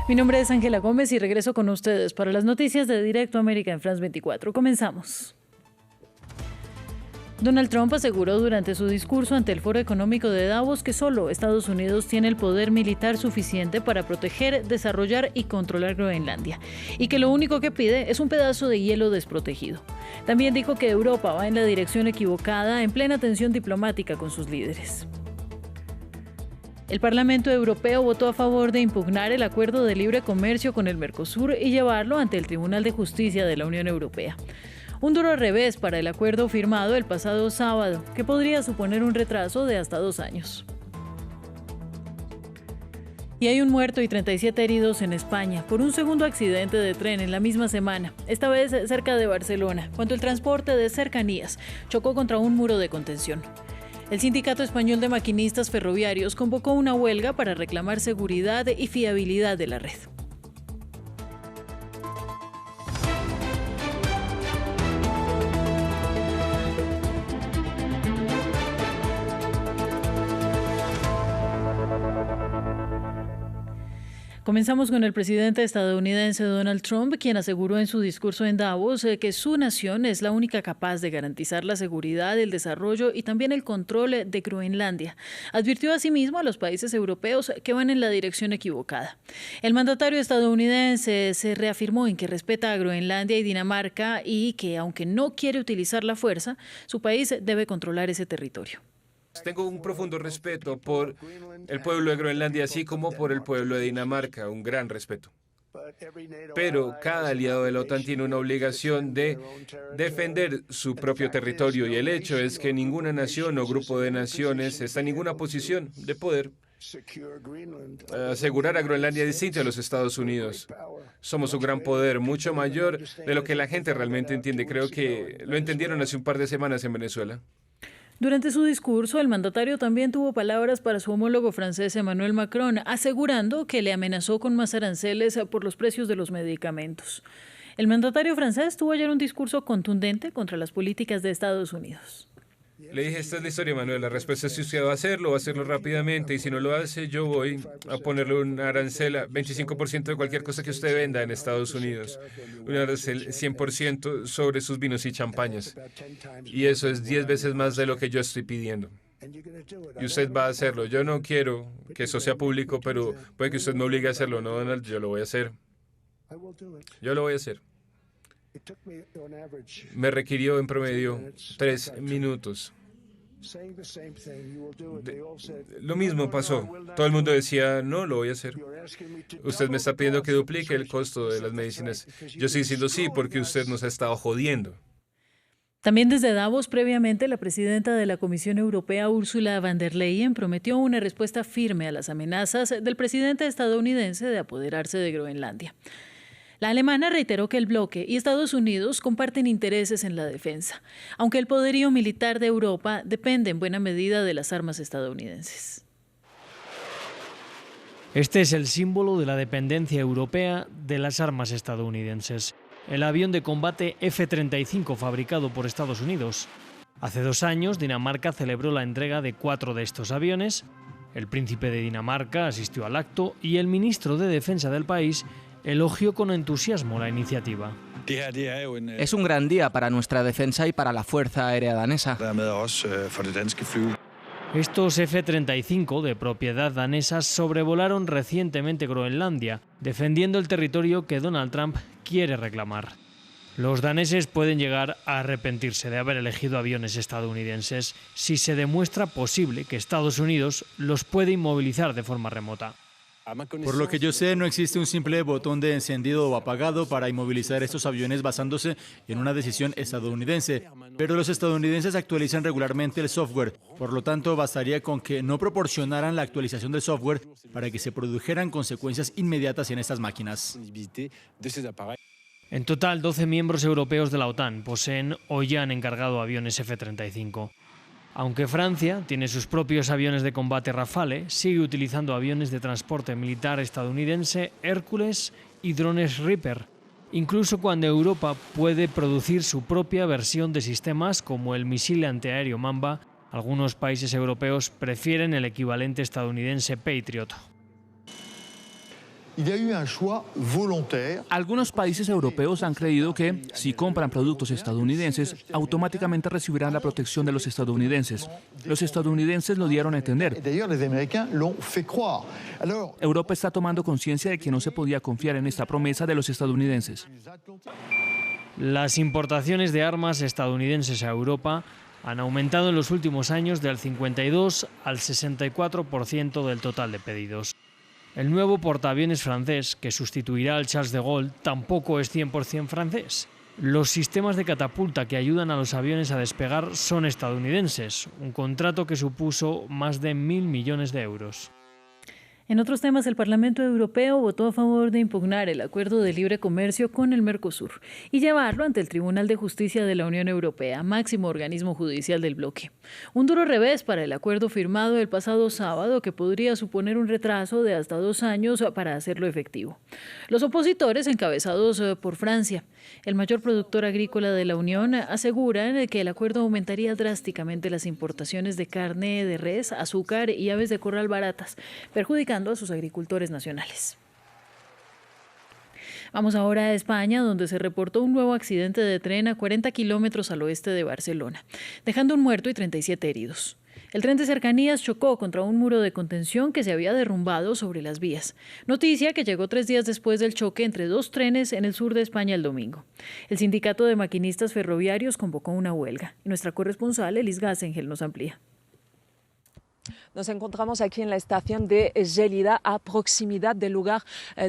Mi nombre es Ángela Gómez y regreso con ustedes para las noticias de Directo América en France 24. Comenzamos. Donald Trump aseguró durante su discurso ante el Foro Económico de Davos que solo Estados Unidos tiene el poder militar suficiente para proteger, desarrollar y controlar Groenlandia, y que lo único que pide es un pedazo de hielo desprotegido. También dijo que Europa va en la dirección equivocada, en plena tensión diplomática con sus líderes. El Parlamento Europeo votó a favor de impugnar el acuerdo de libre comercio con el Mercosur y llevarlo ante el Tribunal de Justicia de la Unión Europea. Un duro revés para el acuerdo firmado el pasado sábado, que podría suponer un retraso de hasta 2 años. Y hay un muerto y 37 heridos en España por un segundo accidente de tren en la misma semana, esta vez cerca de Barcelona, cuando el transporte de cercanías chocó contra un muro de contención. El Sindicato Español de Maquinistas Ferroviarios convocó una huelga para reclamar seguridad y fiabilidad de la red. Comenzamos con el presidente estadounidense Donald Trump, quien aseguró en su discurso en Davos que su nación es la única capaz de garantizar la seguridad, el desarrollo y también el control de Groenlandia. Advirtió asimismo a los países europeos que van en la dirección equivocada. El mandatario estadounidense se reafirmó en que respeta a Groenlandia y Dinamarca y que, aunque no quiere utilizar la fuerza, su país debe controlar ese territorio. Tengo un profundo respeto por el pueblo de Groenlandia, así como por el pueblo de Dinamarca, un gran respeto. Pero cada aliado de la OTAN tiene una obligación de defender su propio territorio y el hecho es que ninguna nación o grupo de naciones está en ninguna posición de poder asegurar a Groenlandia distinta a los Estados Unidos. Somos un gran poder, mucho mayor de lo que la gente realmente entiende. Creo que lo entendieron hace un par de semanas en Venezuela. Durante su discurso, el mandatario también tuvo palabras para su homólogo francés Emmanuel Macron, asegurando que le amenazó con más aranceles por los precios de los medicamentos. El mandatario francés tuvo ayer un discurso contundente contra las políticas de Estados Unidos. Le dije, esta es la historia, Manuel. La respuesta es si usted va a hacerlo rápidamente. Y si no lo hace, yo voy a ponerle un arancel a 25% de cualquier cosa que usted venda en Estados Unidos. Un arancel 100% sobre sus vinos y champañas. Y eso es 10 veces más de lo que yo estoy pidiendo. Y usted va a hacerlo. Yo no quiero que eso sea público, pero puede que usted me obligue a hacerlo, ¿no, Donald? Yo lo voy a hacer. Yo lo voy a hacer. Me requirió en promedio 3 minutos. Lo mismo pasó. Todo el mundo decía, no, lo voy a hacer. Usted me está pidiendo que duplique el costo de las medicinas. Yo estoy diciendo sí, porque usted nos ha estado jodiendo. También desde Davos, previamente, la presidenta de la Comisión Europea, Ursula von der Leyen, prometió una respuesta firme a las amenazas del presidente estadounidense de apoderarse de Groenlandia. La alemana reiteró que el bloque y Estados Unidos comparten intereses en la defensa, aunque el poderío militar de Europa depende en buena medida de las armas estadounidenses. Este es el símbolo de la dependencia europea de las armas estadounidenses. El avión de combate F-35 fabricado por Estados Unidos. Hace 2 años, Dinamarca celebró la entrega de 4 de estos aviones. El príncipe de Dinamarca asistió al acto y el ministro de Defensa del país elogió con entusiasmo la iniciativa. Es un gran día para nuestra defensa y para la Fuerza Aérea Danesa. Estos F-35 de propiedad danesa sobrevolaron recientemente Groenlandia, defendiendo el territorio que Donald Trump quiere reclamar. Los daneses pueden llegar a arrepentirse de haber elegido aviones estadounidenses si se demuestra posible que Estados Unidos los puede inmovilizar de forma remota. Por lo que yo sé, no existe un simple botón de encendido o apagado para inmovilizar estos aviones basándose en una decisión estadounidense. Pero los estadounidenses actualizan regularmente el software. Por lo tanto, bastaría con que no proporcionaran la actualización del software para que se produjeran consecuencias inmediatas en estas máquinas. En total, 12 miembros europeos de la OTAN poseen o ya han encargado aviones F-35. Aunque Francia tiene sus propios aviones de combate Rafale, sigue utilizando aviones de transporte militar estadounidense Hércules y drones Reaper, incluso cuando Europa puede producir su propia versión de sistemas como el misil antiaéreo Mamba. Algunos países europeos prefieren el equivalente estadounidense Patriot. Algunos países europeos han creído que, si compran productos estadounidenses, automáticamente recibirán la protección de los estadounidenses. Los estadounidenses lo dieron a entender. Europa está tomando conciencia de que no se podía confiar en esta promesa de los estadounidenses. Las importaciones de armas estadounidenses a Europa han aumentado en los últimos años del 52 al 64% del total de pedidos. El nuevo portaaviones francés, que sustituirá al Charles de Gaulle, tampoco es 100% francés. Los sistemas de catapulta que ayudan a los aviones a despegar son estadounidenses, un contrato que supuso más de 1.000 millones de euros. En otros temas, el Parlamento Europeo votó a favor de impugnar el acuerdo de libre comercio con el Mercosur y llevarlo ante el Tribunal de Justicia de la Unión Europea, máximo organismo judicial del bloque. Un duro revés para el acuerdo firmado el pasado sábado, que podría suponer un retraso de hasta 2 años para hacerlo efectivo. Los opositores, encabezados por Francia, el mayor productor agrícola de la Unión, aseguran que el acuerdo aumentaría drásticamente las importaciones de carne de res, azúcar y aves de corral baratas, perjudicando a sus agricultores nacionales. Vamos ahora a España, donde se reportó un nuevo accidente de tren a 40 kilómetros al oeste de Barcelona, dejando un muerto y 37 heridos. El tren de cercanías chocó contra un muro de contención que se había derrumbado sobre las vías. Noticia que llegó 3 días después del choque entre 2 trenes en el sur de España el domingo. El sindicato de maquinistas ferroviarios convocó una huelga. Y nuestra corresponsal, Elis Gassengel, nos amplía. Nos encontramos aquí en la estación de Gelida, a proximidad del lugar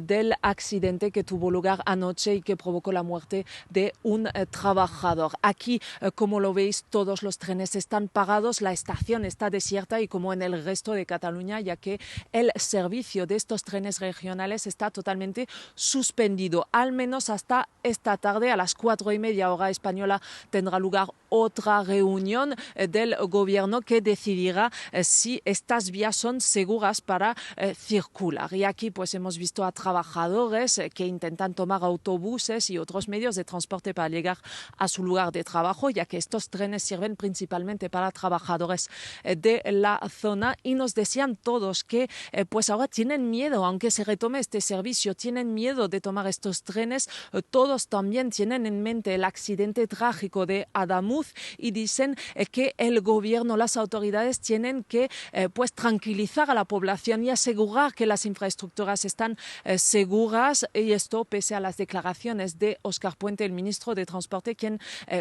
del accidente que tuvo lugar anoche y que provocó la muerte de un trabajador. Aquí, como lo veis, todos los trenes están parados, la estación está desierta y como en el resto de Cataluña, ya que el servicio de estos trenes regionales está totalmente suspendido. Al menos hasta esta tarde, a las 4:30 hora española, tendrá lugar otra reunión del gobierno que decidirá si estas vías son seguras para circular. Y aquí pues hemos visto a trabajadores que intentan tomar autobuses y otros medios de transporte para llegar a su lugar de trabajo, ya que estos trenes sirven principalmente para trabajadores de la zona, y nos decían todos que pues ahora tienen miedo, aunque se retome este servicio, tienen miedo de tomar estos trenes. Todos también tienen en mente el accidente trágico de Adamuz y dicen que el gobierno, las autoridades tienen que pues tranquilizar a la población y asegurar que las infraestructuras están seguras, y esto pese a las declaraciones de Óscar Puente, el ministro de Transporte, quien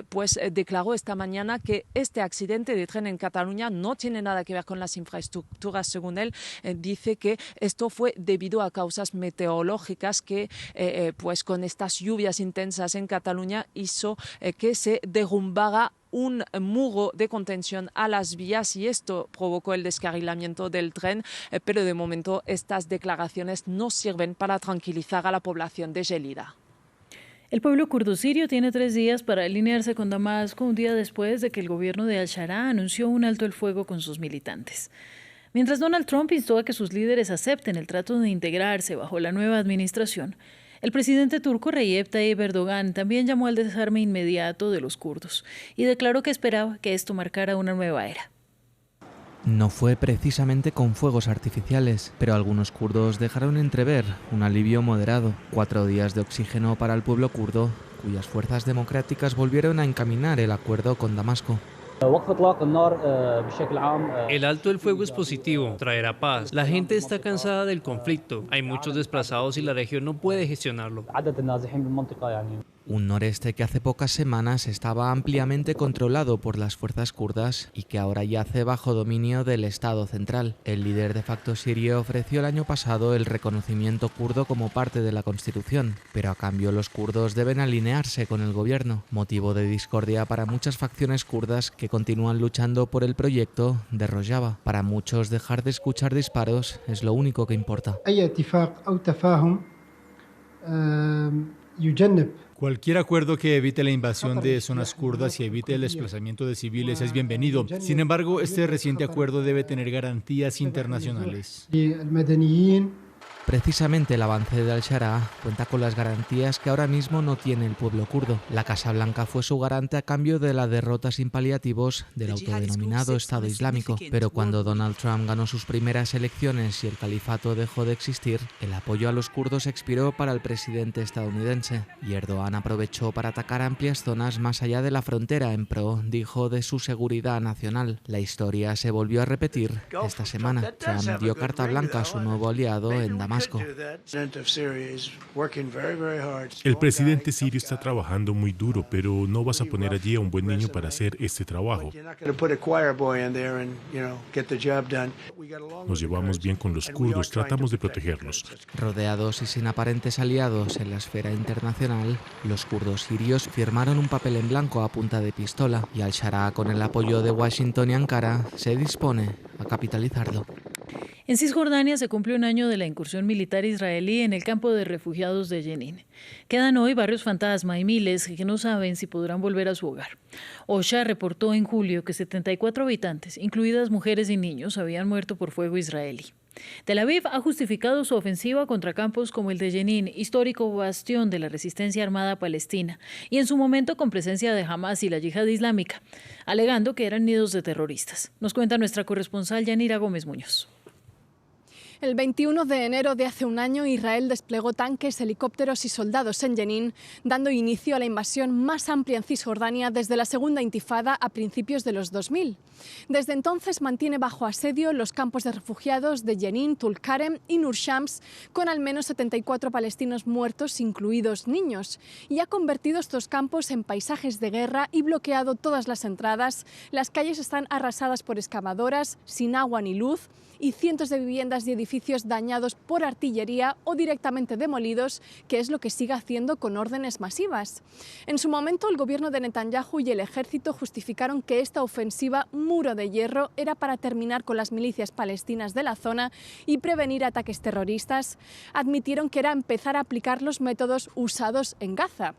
pues declaró esta mañana que este accidente de tren en Cataluña no tiene nada que ver con las infraestructuras. Según él, dice que esto fue debido a causas meteorológicas que pues con estas lluvias intensas en Cataluña hizo que se derrumbara un muro de contención a las vías y esto provocó el descarrilamiento del tren, pero de momento estas declaraciones no sirven para tranquilizar a la población de Gelida. El pueblo kurdo sirio tiene 3 días para alinearse con Damasco, un día después de que el gobierno de Al-Shara anunció un alto el fuego con sus militantes. Mientras Donald Trump instó a que sus líderes acepten el trato de integrarse bajo la nueva administración, el presidente turco Recep Tayyip Erdogan también llamó al desarme inmediato de los kurdos y declaró que esperaba que esto marcara una nueva era. No fue precisamente con fuegos artificiales, pero algunos kurdos dejaron entrever un alivio moderado. 4 días de oxígeno para el pueblo kurdo, cuyas fuerzas democráticas volvieron a encaminar el acuerdo con Damasco. El alto el fuego es positivo, traerá paz. La gente está cansada del conflicto, hay muchos desplazados y la región no puede gestionarlo. Un noreste que hace pocas semanas estaba ampliamente controlado por las fuerzas kurdas y que ahora yace bajo dominio del Estado central. El líder de facto sirio ofreció el año pasado el reconocimiento kurdo como parte de la Constitución, pero a cambio los kurdos deben alinearse con el gobierno, motivo de discordia para muchas facciones kurdas que continúan luchando por el proyecto de Rojava. Para muchos, dejar de escuchar disparos es lo único que importa. Cualquier acuerdo que evite la invasión de zonas kurdas y evite el desplazamiento de civiles es bienvenido. Sin embargo, este reciente acuerdo debe tener garantías internacionales. Precisamente el avance de Al-Sharaa cuenta con las garantías que ahora mismo no tiene el pueblo kurdo. La Casa Blanca fue su garante a cambio de la derrota sin paliativos del autodenominado Estado Islámico. Pero cuando Donald Trump ganó sus primeras elecciones y el califato dejó de existir, el apoyo a los kurdos expiró para el presidente estadounidense. Y Erdogan aprovechó para atacar amplias zonas más allá de la frontera en pro, dijo, de su seguridad nacional. La historia se volvió a repetir esta semana. Trump dio carta blanca a su nuevo aliado en Damasco. El presidente sirio está trabajando muy duro, pero no vas a poner allí a un buen niño para hacer este trabajo. Nos llevamos bien con los kurdos, tratamos de protegerlos. Rodeados y sin aparentes aliados en la esfera internacional, los kurdos sirios firmaron un papel en blanco a punta de pistola y Al-Sharaa, con el apoyo de Washington y Ankara, se dispone a capitalizarlo. En Cisjordania se cumple un año de la incursión militar israelí en el campo de refugiados de Jenin. Quedan hoy barrios fantasma y miles que no saben si podrán volver a su hogar. OSHA reportó en julio que 74 habitantes, incluidas mujeres y niños, habían muerto por fuego israelí. Tel Aviv ha justificado su ofensiva contra campos como el de Jenin, histórico bastión de la resistencia armada palestina, y en su momento con presencia de Hamas y la Yihad Islámica, alegando que eran nidos de terroristas. Nos cuenta nuestra corresponsal Yanira Gómez Muñoz. El 21 de enero de hace un año, Israel desplegó tanques, helicópteros y soldados en Jenin, dando inicio a la invasión más amplia en Cisjordania desde la Segunda Intifada a principios de los 2000. Desde entonces mantiene bajo asedio los campos de refugiados de Jenin, Tulkarem y Nur Shams, con al menos 74 palestinos muertos, incluidos niños, y ha convertido estos campos en paisajes de guerra y bloqueado todas las entradas. Las calles están arrasadas por excavadoras, sin agua ni luz, y cientos de viviendas y edificios dañados por artillería o directamente demolidos, que es lo que sigue haciendo con órdenes masivas. En su momento, el gobierno de Netanyahu y el ejército justificaron que esta ofensiva Muro de Hierro era para terminar con las milicias palestinas de la zona y prevenir ataques terroristas. Admitieron que era empezar a aplicar los métodos usados en Gaza.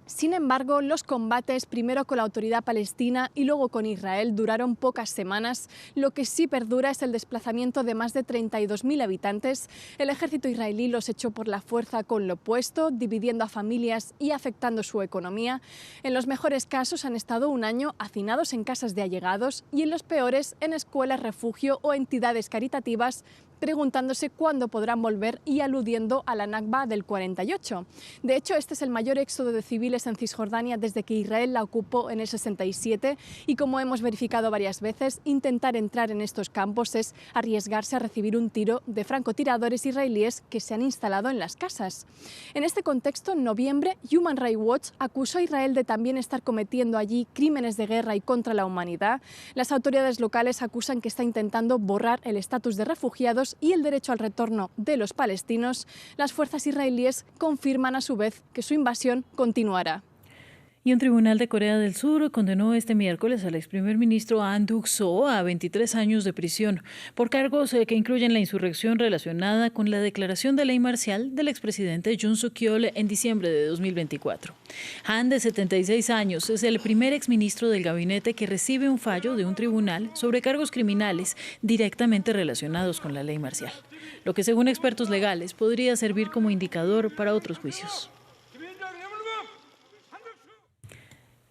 Sin embargo, los combates, primero con la autoridad palestina y luego con Israel, duraron pocas semanas. Lo que sí perdura es el desplazamiento de más de 32.000 habitantes. El ejército israelí los echó por la fuerza con lo opuesto, dividiendo a familias y afectando su economía. En los mejores casos han estado un año hacinados en casas de allegados y en los peores en escuelas, refugio o entidades caritativas, preguntándose cuándo podrán volver y aludiendo a la Nakba del 48. De hecho, este es el mayor éxodo de civiles en Cisjordania desde que Israel la ocupó en el 67 y, como hemos verificado varias veces, intentar entrar en estos campos es arriesgarse a recibir un tiro de francotiradores israelíes que se han instalado en las casas. En este contexto, en noviembre, Human Rights Watch acusó a Israel de también estar cometiendo allí crímenes de guerra y contra la humanidad. Las autoridades locales acusan que está intentando borrar el estatus de refugiados y el derecho al retorno de los palestinos. Las fuerzas israelíes confirman a su vez que su invasión continuará. Y un tribunal de Corea del Sur condenó este miércoles al ex primer ministro Ahn Duk-soo a 23 años de prisión por cargos que incluyen la insurrección relacionada con la declaración de ley marcial del expresidente Yoon Suk-yeol en diciembre de 2024. Han, de 76 años, es el primer exministro del gabinete que recibe un fallo de un tribunal sobre cargos criminales directamente relacionados con la ley marcial, lo que, según expertos legales, podría servir como indicador para otros juicios.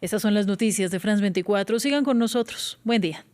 Estas son las noticias de France 24. Sigan con nosotros. Buen día.